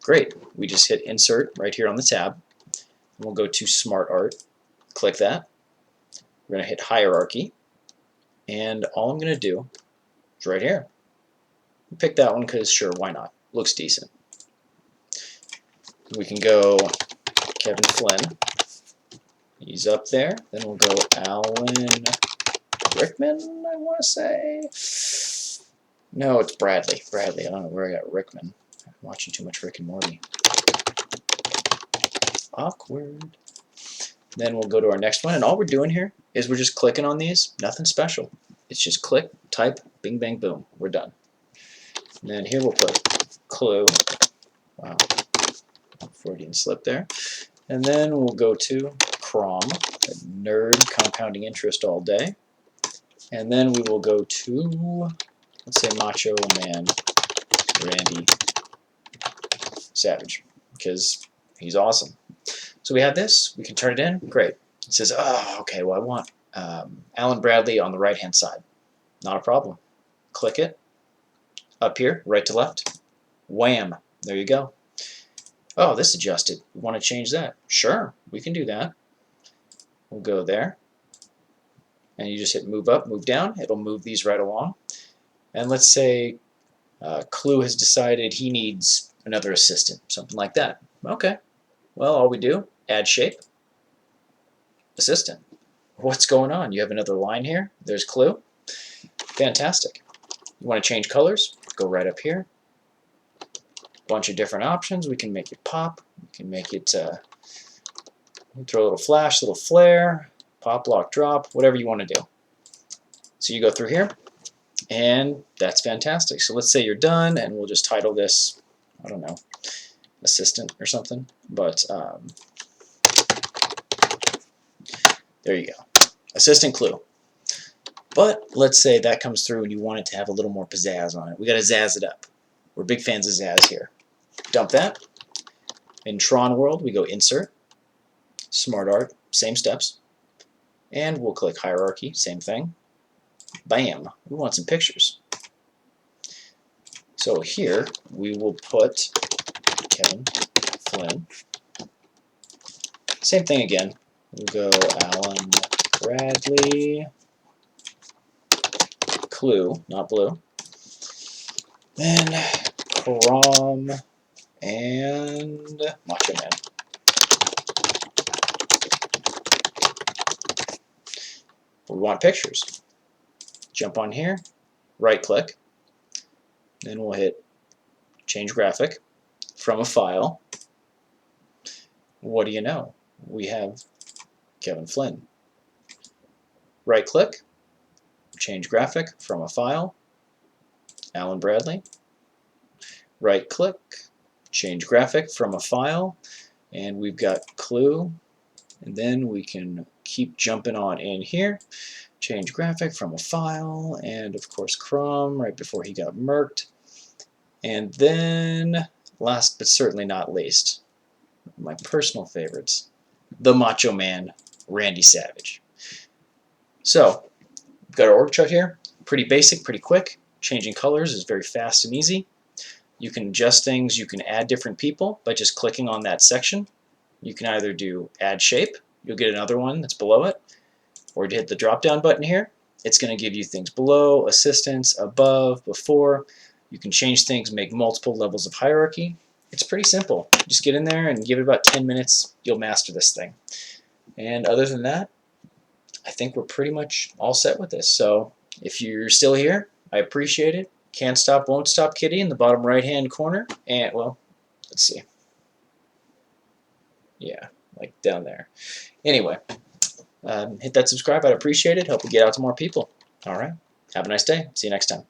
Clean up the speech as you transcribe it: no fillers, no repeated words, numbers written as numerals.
Great. We just hit Insert right here on the tab. We'll go to Smart Art. Click that. We're going to hit Hierarchy. And all I'm going to do is right here. Pick that one because, sure, why not? Looks decent. We can go Kevin Flynn. He's up there. Then we'll go Alan Rickman, I want to say. No, it's Bradley. Bradley. I don't know where I got Rickman. I'm watching too much Rick and Morty. Awkward. Then we'll go to our next one. And all we're doing here is we're just clicking on these. Nothing special. It's just click, type, bing, bang, boom. We're done. And then here we'll put clue. Wow. Freudian slip there. And then we'll go to Crom, nerd compounding interest all day. And then we will go to, let's say, Macho Man Randy Savage, because he's awesome. So we have this. We can turn it in. Great. It says, oh, okay, well, I want Alan Bradley on the right-hand side. Not a problem. Click it. Up here, right to left. Wham. There you go. Oh, this adjusted. We want to change that. Sure, we can do that. We'll go there. And you just hit move up, move down. It'll move these right along. And let's say Clue has decided he needs another assistant, something like that. Okay. Well, all we do, add shape, assistant. What's going on? You have another line here. There's Clue. Fantastic. You want to change colors? Go right up here. Bunch of different options. We can make it pop. We can make it throw a little flash, a little flare, pop, lock, drop, whatever you want to do. So you go through here, and that's fantastic. So let's say you're done, and we'll just title this, I don't know, assistant or something. But there you go, assistant Clue. But let's say that comes through and you want it to have a little more pizzazz on it. We got to zazz it up. We're big fans of zazz here. Dump that. In Tron World, we go Insert, Smart Art, same steps. And we'll click Hierarchy, same thing. Bam. We want some pictures. So here, we will put Kevin Flynn. Same thing again. We'll go Alan Bradley. Clue, not blue. Then Crom and Macho Man. We want pictures. Jump on here, right click, then we'll hit change graphic from a file. What do you know? We have Kevin Flynn. Right click, change graphic from a file, Alan Bradley. Right click, change graphic from a file, and we've got Clue. And then we can keep jumping on in here. Change graphic from a file, and of course Crom right before he got murked. And then, last but certainly not least, my personal favorites, the Macho Man, Randy Savage. So, we've got our org chart here. Pretty basic, pretty quick. Changing colors is very fast and easy. You can adjust things, you can add different people by just clicking on that section. You can either do add shape, you'll get another one that's below it, or to hit the drop down button here. It's going to give you things below, assistants, above, before. You can change things, make multiple levels of hierarchy. It's pretty simple. Just get in there and give it about 10 minutes. You'll master this thing. And other than that, I think we're pretty much all set with this. So if you're still here, I appreciate it. Can't stop, won't stop kitty in the bottom right hand corner. And, well, let's see. Yeah, like down there. Anyway, hit that subscribe. I'd appreciate it. Help we get out to more people. All right. Have a nice day. See you next time.